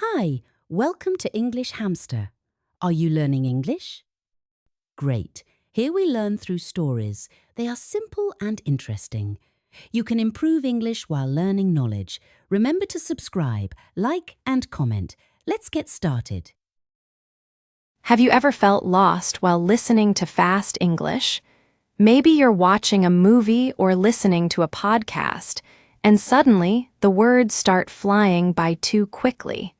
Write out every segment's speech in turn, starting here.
Hi, welcome to English Hamster. Are you learning English? Great. Here we learn through stories. They are simple and interesting. You can improve English while learning knowledge. Remember to subscribe, like and comment. Let's get started. Have you ever felt lost while listening to fast English? Maybe you're watching a movie or listening to a podcast, and suddenly the words start flying by too quickly.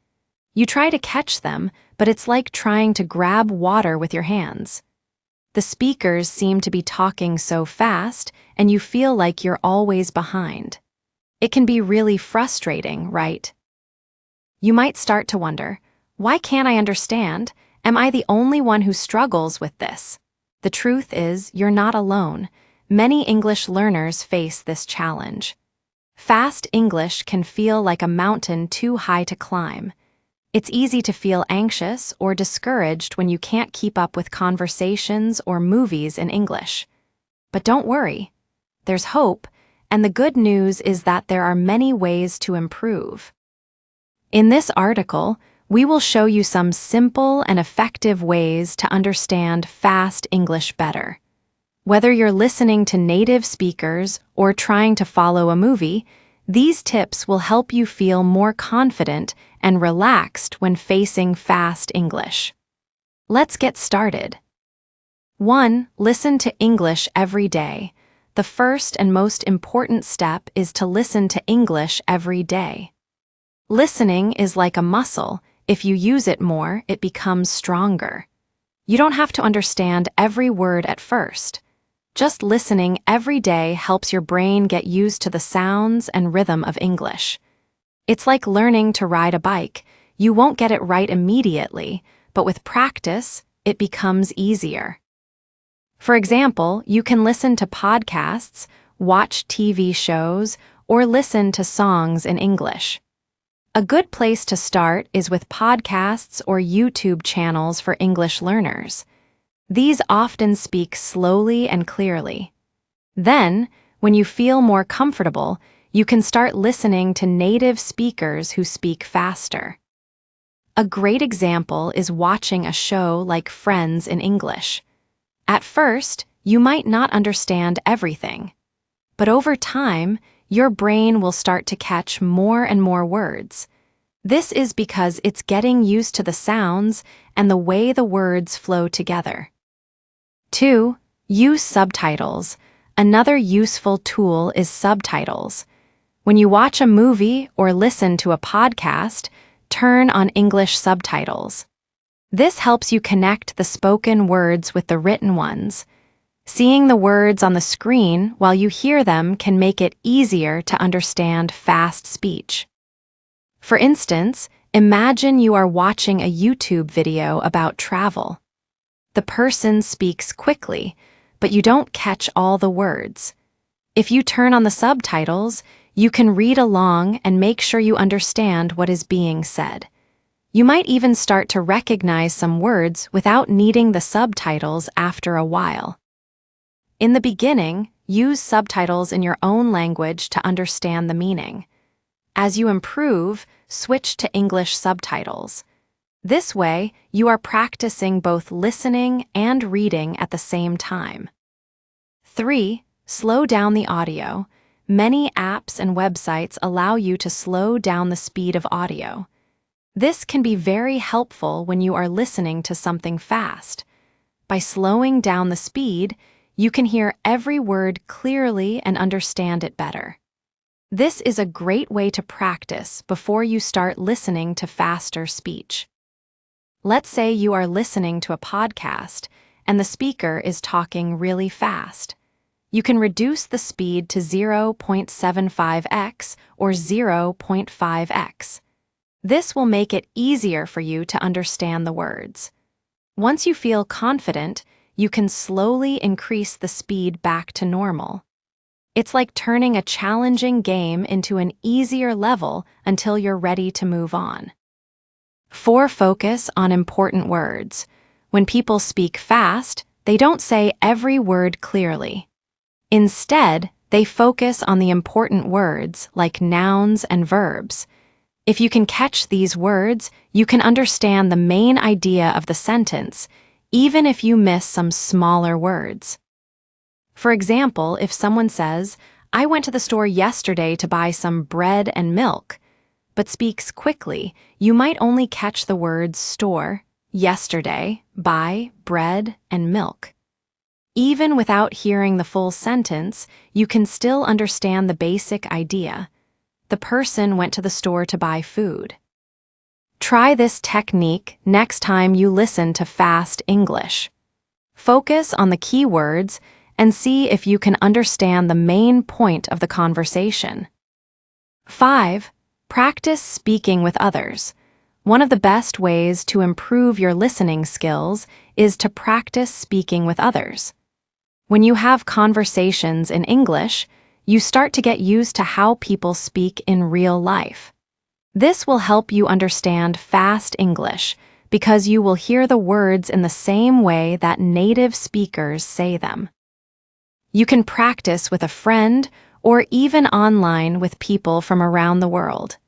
You try to catch them, but it's like trying to grab water with your hands. The speakers seem to be talking so fast, and you feel like you're always behind. It can be really frustrating, right? You might start to wonder, why can't I understand? Am I the only one who struggles with this? The truth is, you're not alone. Many English learners face this challenge. Fast English can feel like a mountain too high to climb. It's easy to feel anxious or discouraged when you can't keep up with conversations or movies in English. But don't worry. There's hope, and the good news is that there are many ways to improve. In this article, we will show you some simple and effective ways to understand fast English better. Whether you're listening to native speakers or trying to follow a movie, these tips will help you feel more confident and relaxed when facing fast English. Let's get started. 1. Listen to English every day. The first and most important step is to listen to English every day. Listening is like a muscle. If you use it more, it becomes stronger. You don't have to understand every word at first. Just listening every day helps your brain get used to the sounds and rhythm of English. It's like learning to ride a bike. You won't get it right immediately, but with practice, it becomes easier. For example, you can listen to podcasts, watch TV shows, or listen to songs in English. A good place to start is with podcasts or YouTube channels for English learners. These often speak slowly and clearly. Then, when you feel more comfortable, you can start listening to native speakers who speak faster. A great example is watching a show like Friends in English. At first, you might not understand everything, but over time, your brain will start to catch more and more words. This is because it's getting used to the sounds and the way the words flow together. 2. Use subtitles. Another useful tool is subtitles. When you watch a movie or listen to a podcast, turn on English subtitles. This helps you connect the spoken words with the written ones. Seeing the words on the screen while you hear them can make it easier to understand fast speech. For instance, imagine you are watching a YouTube video about travel. The person speaks quickly, but you don't catch all the words. If you turn on the subtitles, you can read along and make sure you understand what is being said. You might even start to recognize some words without needing the subtitles after a while. In the beginning, use subtitles in your own language to understand the meaning. As you improve, switch to English subtitles. This way, you are practicing both listening and reading at the same time. 3. Slow down the audio. Many apps and websites allow you to slow down the speed of audio. This can be very helpful when you are listening to something fast. By slowing down the speed, you can hear every word clearly and understand it better. This is a great way to practice before you start listening to faster speech. Let's say you are listening to a podcast and the speaker is talking really fast. You can reduce the speed to 0.75x or 0.5x. This will make it easier for you to understand the words. Once you feel confident, you can slowly increase the speed back to normal. It's like turning a challenging game into an easier level until you're ready to move on. 4. Focus on important words. When people speak fast, they don't say every word clearly. Instead, they focus on the important words like nouns and verbs. If you can catch these words, you can understand the main idea of the sentence, even if you miss some smaller words. For example, if someone says, "I went to the store yesterday to buy some bread and milk," but speaks quickly, you might only catch the words store, yesterday, buy, bread, and milk. Even without hearing the full sentence, you can still understand the basic idea. The person went to the store to buy food. Try this technique next time you listen to fast English. Focus on the key words and see if you can understand the main point of the conversation. 5. Practice speaking with others. One of the best ways to improve your listening skills is to practice speaking with others. When you have conversations in English, you start to get used to how people speak in real life. This will help you understand fast English because you will hear the words in the same way that native speakers say them. You can practice with a friend or even online with people from around the world.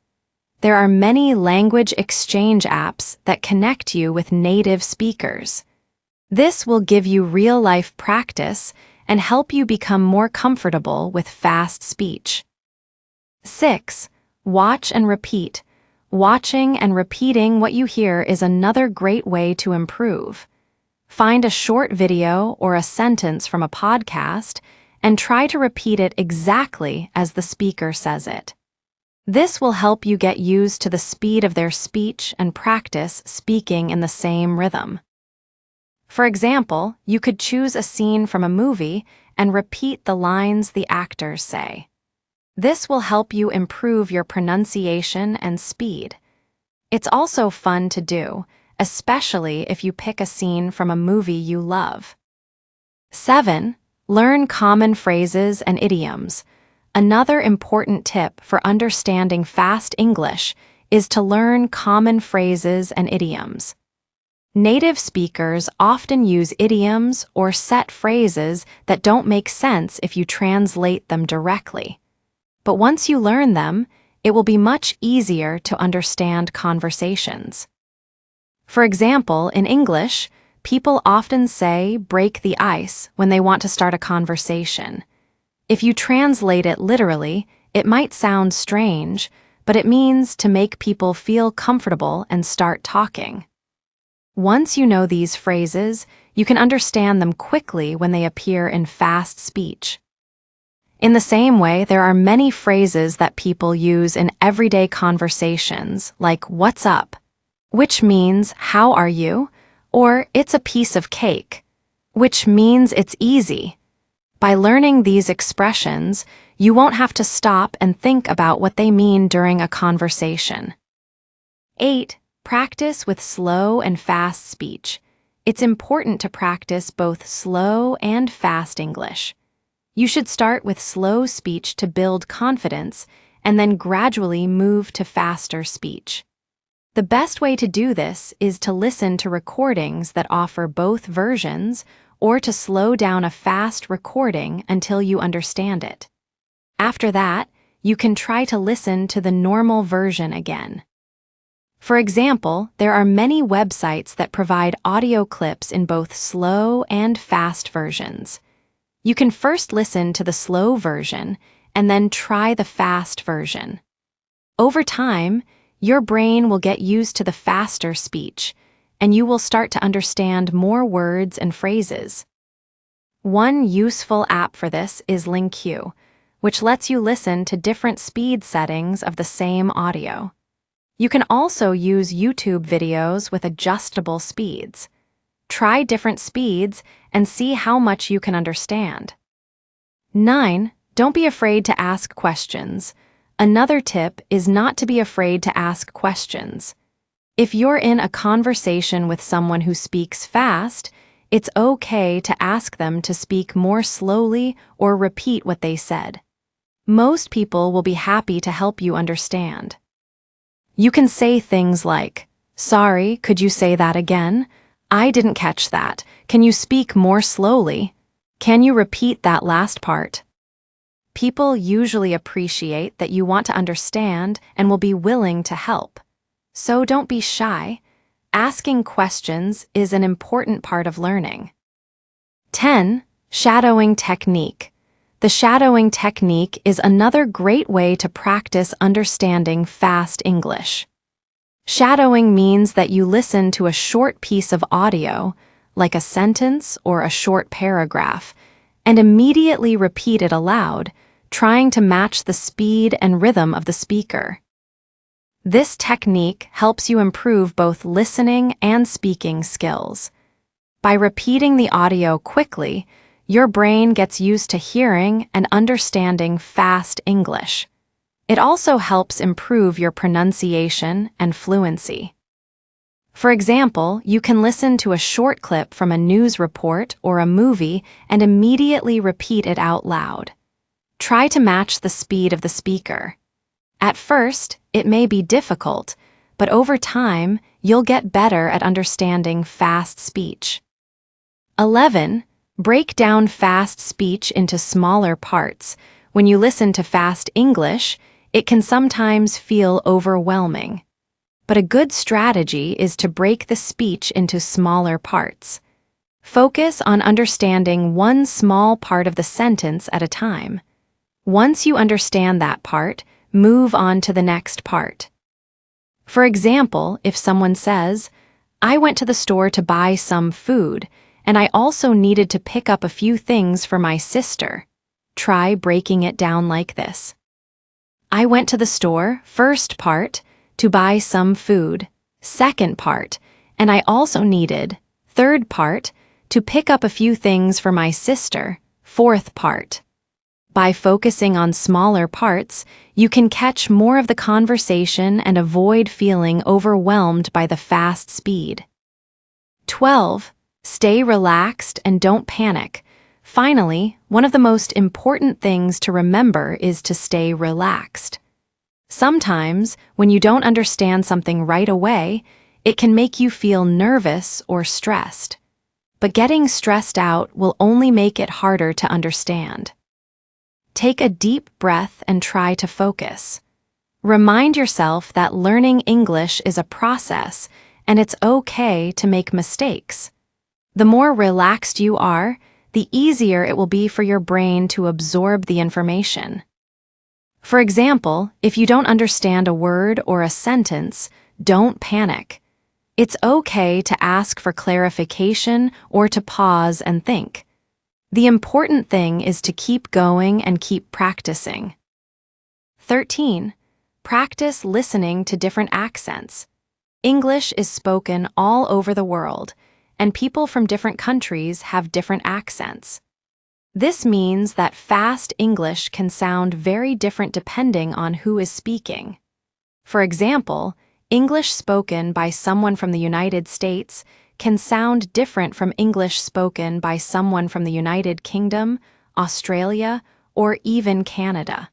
There are many language exchange apps that connect you with native speakers. This will give you real-life practice and help you become more comfortable with fast speech. 6. Watch and repeat. Watching and repeating what you hear is another great way to improve. Find a short video or a sentence from a podcast and try to repeat it exactly as the speaker says it. This will help you get used to the speed of their speech and practice speaking in the same rhythm. For example, you could choose a scene from a movie and repeat the lines the actors say. This will help you improve your pronunciation and speed. It's also fun to do, especially if you pick a scene from a movie you love. 7. Learn common phrases and idioms. Another important tip for understanding fast English is to learn common phrases and idioms. Native speakers often use idioms or set phrases that don't make sense if you translate them directly. But once you learn them, it will be much easier to understand conversations. For example, in English, people often say break the ice when they want to start a conversation. If you translate it literally, it might sound strange, but it means to make people feel comfortable and start talking. Once you know these phrases, you can understand them quickly when they appear in fast speech. In the same way, there are many phrases that people use in everyday conversations, like "what's up?" which means "how are you?" or "it's a piece of cake," which means it's easy. By learning these expressions, you won't have to stop and think about what they mean during a conversation. 8. Practice with slow and fast speech. It's important to practice both slow and fast English. You should start with slow speech to build confidence and then gradually move to faster speech. The best way to do this is to listen to recordings that offer both versions or to slow down a fast recording until you understand it. After that, you can try to listen to the normal version again. For example, there are many websites that provide audio clips in both slow and fast versions. You can first listen to the slow version and then try the fast version. Over time, your brain will get used to the faster speech, and you will start to understand more words and phrases. One useful app for this is LingQ, which lets you listen to different speed settings of the same audio. You can also use YouTube videos with adjustable speeds. Try different speeds and see how much you can understand. 9. Don't be afraid to ask questions. Another tip is not to be afraid to ask questions. If you're in a conversation with someone who speaks fast, it's okay to ask them to speak more slowly or repeat what they said. Most people will be happy to help you understand. You can say things like, "Sorry, could you say that again? I didn't catch that. Can you speak more slowly? Can you repeat that last part?" People usually appreciate that you want to understand and will be willing to help. So don't be shy. Asking questions is an important part of learning. 10. Shadowing technique. The shadowing technique is another great way to practice understanding fast English. Shadowing means that you listen to a short piece of audio, like a sentence or a short paragraph, and immediately repeat it aloud, trying to match the speed and rhythm of the speaker. This technique helps you improve both listening and speaking skills. By repeating the audio quickly, your brain gets used to hearing and understanding fast English. It also helps improve your pronunciation and fluency. For example, you can listen to a short clip from a news report or a movie and immediately repeat it out loud. Try to match the speed of the speaker. At first, it may be difficult, but over time, you'll get better at understanding fast speech. 11. Break down fast speech into smaller parts. When you listen to fast English, it can sometimes feel overwhelming. But a good strategy is to break the speech into smaller parts. Focus on understanding one small part of the sentence at a time. Once you understand that part, move on to the next part. For example, if someone says, "I went to the store to buy some food, and I also needed to pick up a few things for my sister," try breaking it down like this. I went to the store, first part, to buy some food, second part, and I also needed, third part, to pick up a few things for my sister, fourth part. By focusing on smaller parts, you can catch more of the conversation and avoid feeling overwhelmed by the fast speed. 12. Stay relaxed and don't panic. Finally, one of the most important things to remember is to stay relaxed. Sometimes, when you don't understand something right away, it can make you feel nervous or stressed. But getting stressed out will only make it harder to understand. Take a deep breath and try to focus. Remind yourself that learning English is a process, and it's okay to make mistakes. The more relaxed you are, the easier it will be for your brain to absorb the information. For example, if you don't understand a word or a sentence, don't panic. It's okay to ask for clarification or to pause and think. The important thing is to keep going and keep practicing. 13. Practice listening to different accents. English is spoken all over the world, and people from different countries have different accents. This means that fast English can sound very different depending on who is speaking. For example, English spoken by someone from the United States can sound different from English spoken by someone from the United Kingdom, Australia, or even Canada.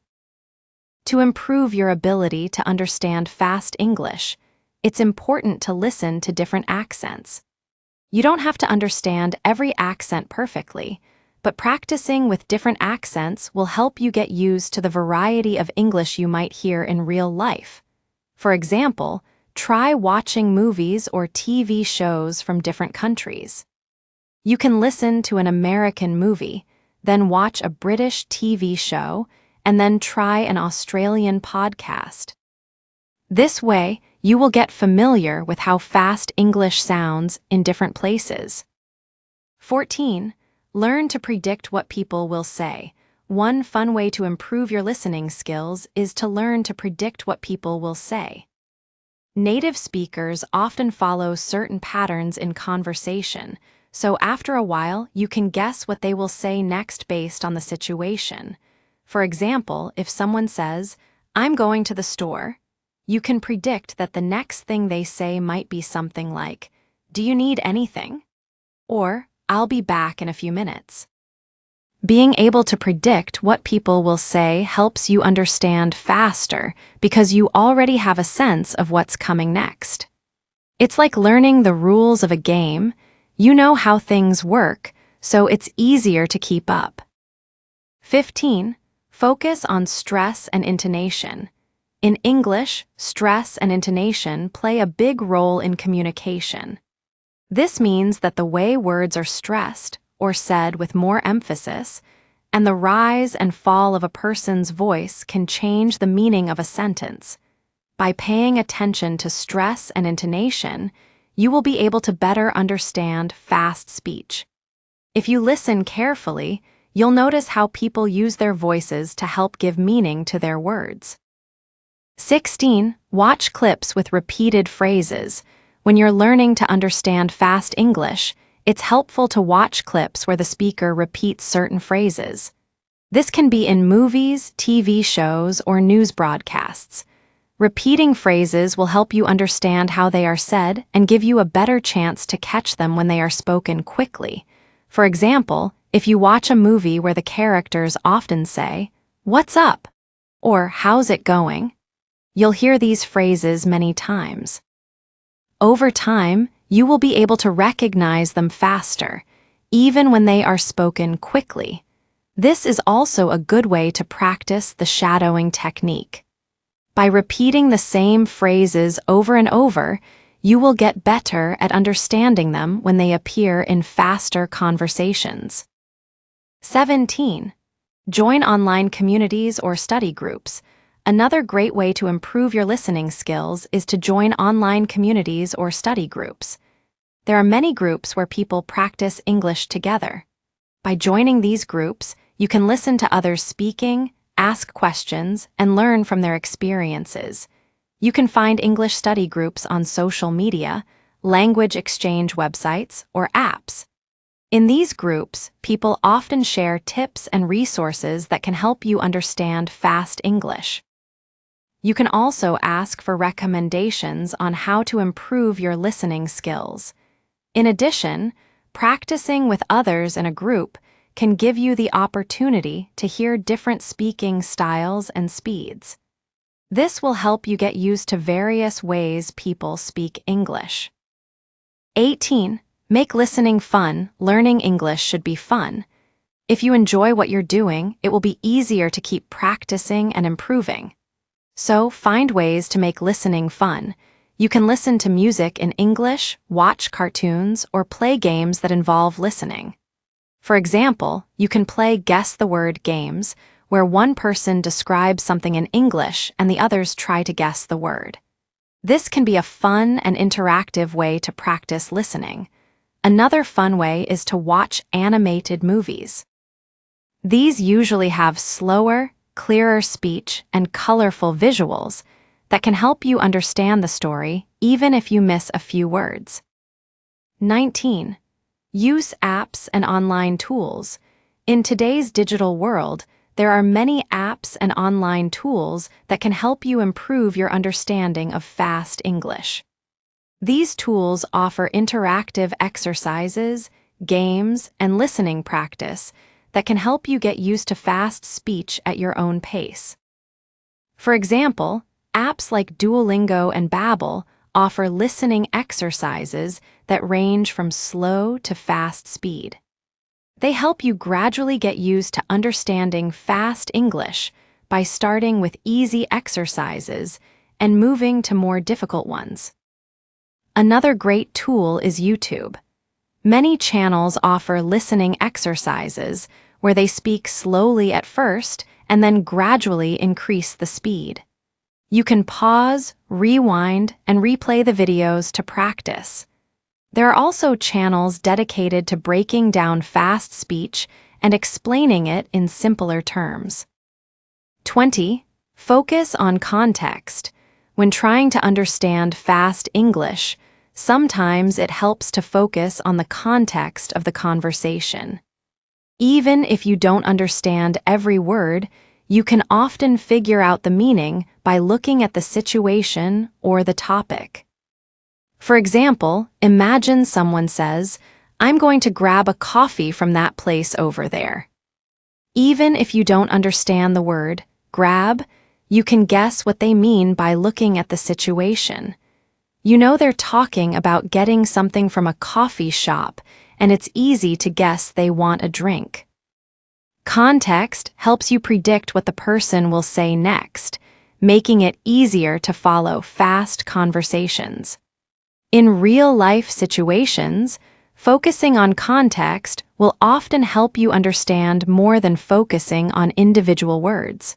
To improve your ability to understand fast English, it's important to listen to different accents. You don't have to understand every accent perfectly, but practicing with different accents will help you get used to the variety of English you might hear in real life. For example, try watching movies or TV shows from different countries. You can listen to an American movie, then watch a British TV show, and then try an Australian podcast. This way, you will get familiar with how fast English sounds in different places. 14. Learn to predict what people will say. One fun way to improve your listening skills is to learn to predict what people will say. Native speakers often follow certain patterns in conversation, so after a while, you can guess what they will say next based on the situation. For example, if someone says, "I'm going to the store," you can predict that the next thing they say might be something like, "Do you need anything?" or, "I'll be back in a few minutes." Being able to predict what people will say helps you understand faster because you already have a sense of what's coming next. It's like learning the rules of a game. You know how things work, so it's easier to keep up. 15. Focus on stress and intonation. In English, stress and intonation play a big role in communication. This means that the way words are stressed, or said with more emphasis, and the rise and fall of a person's voice can change the meaning of a sentence. By paying attention to stress and intonation, you will be able to better understand fast speech. If you listen carefully, you'll notice how people use their voices to help give meaning to their words. 16. Watch clips with repeated phrases. When you're learning to understand fast English, it's helpful to watch clips where the speaker repeats certain phrases. This can be in movies, TV shows, or news broadcasts. Repeating phrases will help you understand how they are said and give you a better chance to catch them when they are spoken quickly. For example, if you watch a movie where the characters often say, "What's up?" or "How's it going?" you'll hear these phrases many times. Over time, you will be able to recognize them faster, even when they are spoken quickly. This is also a good way to practice the shadowing technique. By repeating the same phrases over and over, you will get better at understanding them when they appear in faster conversations. 17. Join online communities or study groups. Another great way to improve your listening skills is to join online communities or study groups. There are many groups where people practice English together. By joining these groups, you can listen to others speaking, ask questions, and learn from their experiences. You can find English study groups on social media, language exchange websites, or apps. In these groups, people often share tips and resources that can help you understand fast English. You can also ask for recommendations on how to improve your listening skills. In addition, practicing with others in a group can give you the opportunity to hear different speaking styles and speeds. This will help you get used to various ways people speak English. 18. Make listening fun. Learning English should be fun. If you enjoy what you're doing, it will be easier to keep practicing and improving. So, find ways to make listening fun. You can listen to music in English, watch cartoons, or play games that involve listening. For example, you can play Guess the Word games, where one person describes something in English and the others try to guess the word. This can be a fun and interactive way to practice listening. Another fun way is to watch animated movies. These usually have slower, clearer speech and colorful visuals that can help you understand the story even if you miss a few words. 19. Use apps and online tools. In today's digital world, there are many apps and online tools that can help you improve your understanding of fast English. These tools offer interactive exercises, games, and listening practice that can help you get used to fast speech at your own pace. For example, apps like Duolingo and Babbel offer listening exercises that range from slow to fast speed. They help you gradually get used to understanding fast English by starting with easy exercises and moving to more difficult ones. Another great tool is YouTube. Many channels offer listening exercises where they speak slowly at first and then gradually increase the speed. You can pause, rewind, and replay the videos to practice. There are also channels dedicated to breaking down fast speech and explaining it in simpler terms. 20. Focus on context. When trying to understand fast English, sometimes it helps to focus on the context of the conversation. Even if you don't understand every word, you can often figure out the meaning by looking at the situation or the topic. For example, imagine someone says, "I'm going to grab a coffee from that place over there." Even if you don't understand the word grab, you can guess what they mean by looking at the situation. You know they're talking about getting something from a coffee shop, and it's easy to guess they want a drink. Context helps you predict what the person will say next, making it easier to follow fast conversations. In real-life situations, focusing on context will often help you understand more than focusing on individual words.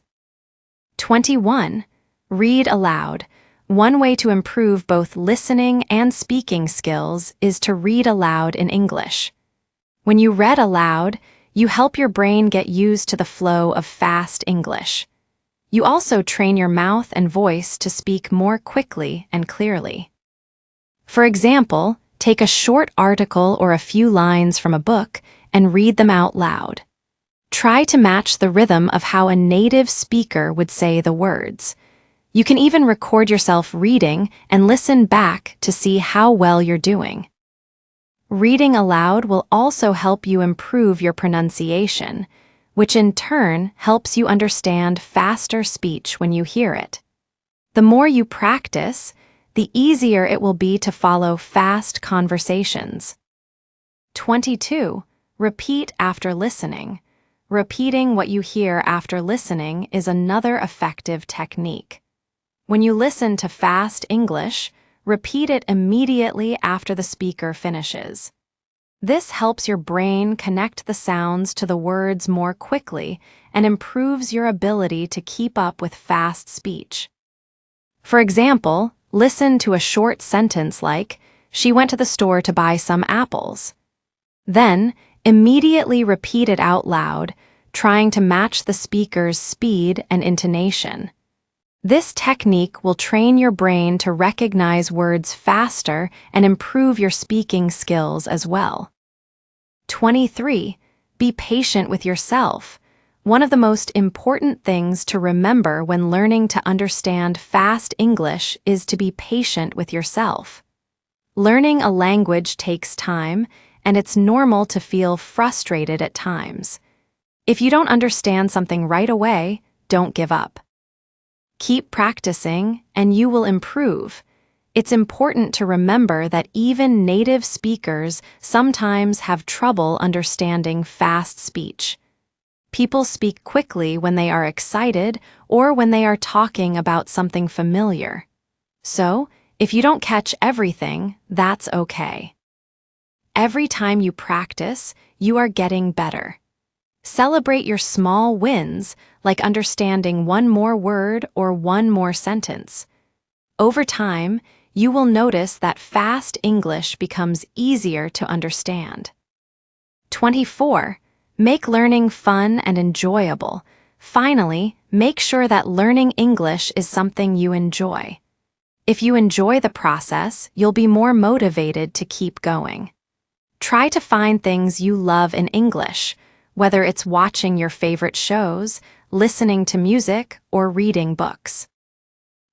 21. Read aloud. One way to improve both listening and speaking skills is to read aloud in English. When you read aloud, you help your brain get used to the flow of fast English. You also train your mouth and voice to speak more quickly and clearly. For example, take a short article or a few lines from a book and read them out loud. Try to match the rhythm of how a native speaker would say the words. You can even record yourself reading and listen back to see how well you're doing. Reading aloud will also help you improve your pronunciation, which in turn helps you understand faster speech when you hear it. The more you practice, the easier it will be to follow fast conversations. 22. Repeat after listening. Repeating what you hear after listening is another effective technique. When you listen to fast English, repeat it immediately after the speaker finishes. This helps your brain connect the sounds to the words more quickly and improves your ability to keep up with fast speech. For example, listen to a short sentence like, "She went to the store to buy some apples." Then, immediately repeat it out loud, trying to match the speaker's speed and intonation. This technique will train your brain to recognize words faster and improve your speaking skills as well. 23. Be patient with yourself. One of the most important things to remember when learning to understand fast English is to be patient with yourself. Learning a language takes time, and it's normal to feel frustrated at times. If you don't understand something right away, don't give up. Keep practicing, and you will improve. It's important to remember that even native speakers sometimes have trouble understanding fast speech. People speak quickly when they are excited or when they are talking about something familiar. So, if you don't catch everything, that's okay. Every time you practice, you are getting better. Celebrate your small wins, like understanding one more word or one more sentence. Over time, you will notice that fast English becomes easier to understand. 24. Make learning fun and enjoyable. Finally, make sure that learning English is something you enjoy. If you enjoy the process, you'll be more motivated to keep going. Try to find things you love in English, whether it's watching your favorite shows, listening to music, or reading books.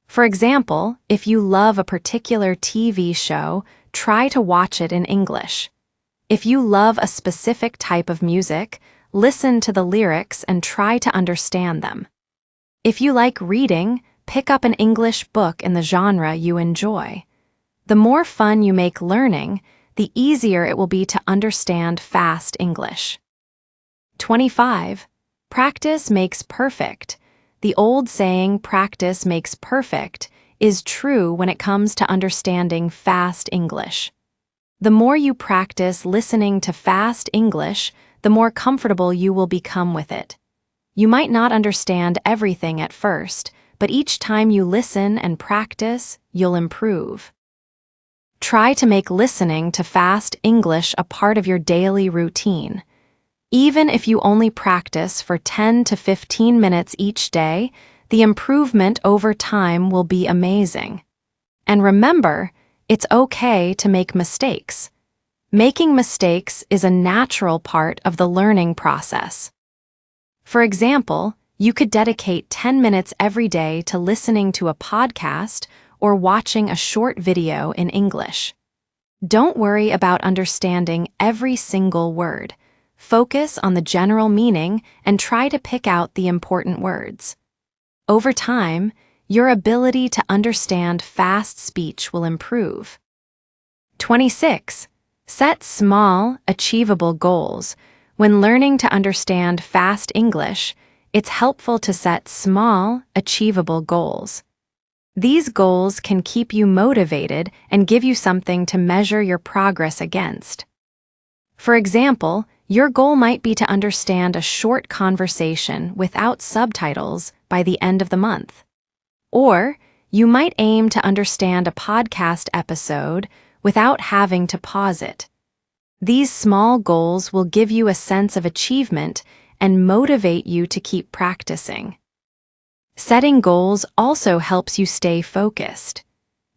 For example, if you love a particular TV show, try to watch it in English. If you love a specific type of music, listen to the lyrics and try to understand them. If you like reading, pick up an English book in the genre you enjoy. The more fun you make learning, the easier it will be to understand fast English. 25. Practice makes perfect. The old saying, "practice makes perfect," is true when it comes to understanding fast English. The more you practice listening to fast English, the more comfortable you will become with it. You might not understand everything at first, but each time you listen and practice, you'll improve. Try to make listening to fast English a part of your daily routine. Even if you only practice for 10 to 15 minutes each day, the improvement over time will be amazing. And remember, it's okay to make mistakes. Making mistakes is a natural part of the learning process. For example, you could dedicate 10 minutes every day to listening to a podcast or watching a short video in English. Don't worry about understanding every single word. Focus on the general meaning and try to pick out the important words. Over time, your ability to understand fast speech will improve. 26. Set small, achievable goals. When learning to understand fast English, it's helpful to set small, achievable goals. These goals can keep you motivated and give you something to measure your progress against. For example, your goal might be to understand a short conversation without subtitles by the end of the month. Or you might aim to understand a podcast episode without having to pause it. These small goals will give you a sense of achievement and motivate you to keep practicing. Setting goals also helps you stay focused.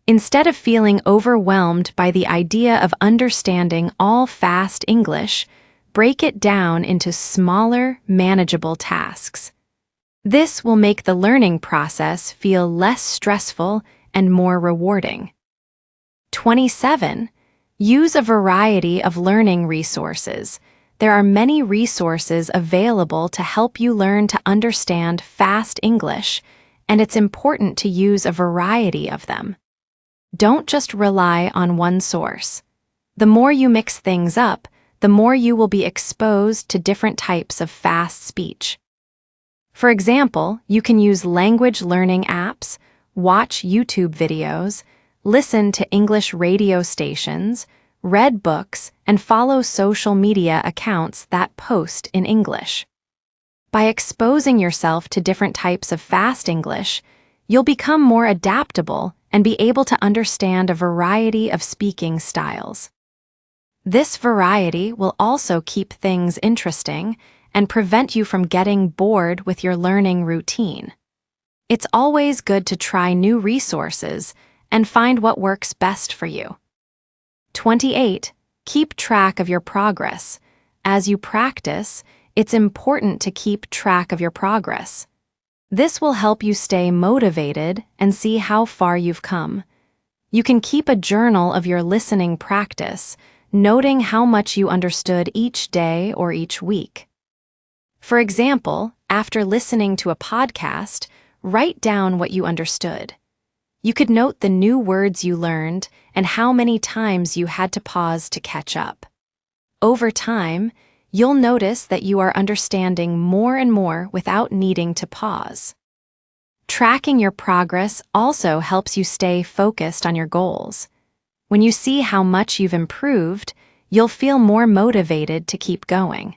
Instead of feeling overwhelmed by the idea of understanding all fast English, break it down into smaller, manageable tasks. This will make the learning process feel less stressful and more rewarding. 27. Use a variety of learning resources. There are many resources available to help you learn to understand fast English, and it's important to use a variety of them. Don't just rely on one source. The more you mix things up, the more you will be exposed to different types of fast speech. For example, you can use language learning apps, watch YouTube videos, listen to English radio stations, read books, and follow social media accounts that post in English. By exposing yourself to different types of fast English, you'll become more adaptable and be able to understand a variety of speaking styles. This variety will also keep things interesting and prevent you from getting bored with your learning routine. It's always good to try new resources and find what works best for you. 28. Keep track of your progress. As you practice, it's important to keep track of your progress. This will help you stay motivated and see how far you've come. You can keep a journal of your listening practice, noting how much you understood each day or each week. For example, after listening to a podcast, write down what you understood. You could note the new words you learned and how many times you had to pause to catch up. Over time, you'll notice that you are understanding more and more without needing to pause. Tracking your progress also helps you stay focused on your goals. When you see how much you've improved, you'll feel more motivated to keep going.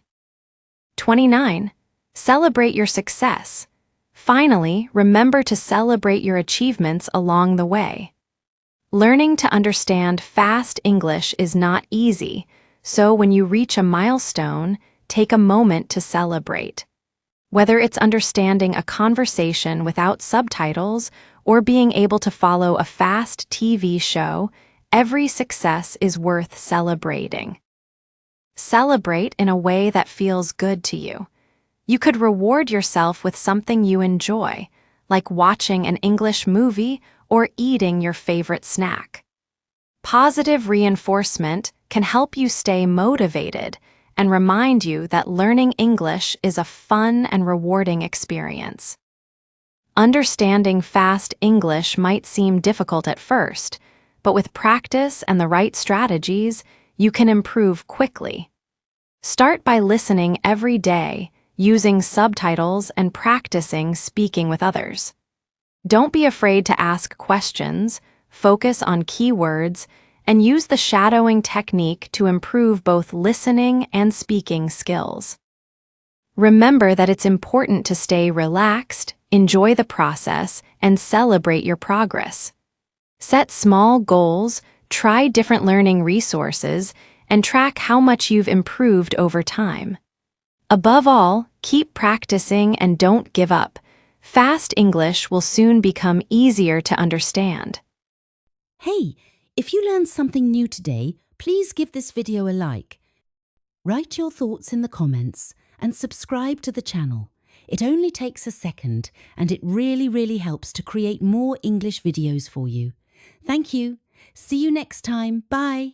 29. Celebrate your success. Finally, remember to celebrate your achievements along the way. Learning to understand fast English is not easy, so when you reach a milestone, take a moment to celebrate. Whether it's understanding a conversation without subtitles or being able to follow a fast TV show, every success is worth celebrating. Celebrate in a way that feels good to you. You could reward yourself with something you enjoy, like watching an English movie or eating your favorite snack. Positive reinforcement can help you stay motivated and remind you that learning English is a fun and rewarding experience. Understanding fast English might seem difficult at first, but with practice and the right strategies, you can improve quickly. Start by listening every day, using subtitles and practicing speaking with others. Don't be afraid to ask questions, focus on keywords, and use the shadowing technique to improve both listening and speaking skills. Remember that it's important to stay relaxed, enjoy the process, and celebrate your progress. Set small goals, try different learning resources, and track how much you've improved over time. Above all, keep practicing and don't give up. Fast English will soon become easier to understand. Hey, if you learned something new today, please give this video a like. Write your thoughts in the comments and subscribe to the channel. It only takes a second and it really helps to create more English videos for you. Thank you. See you next time. Bye.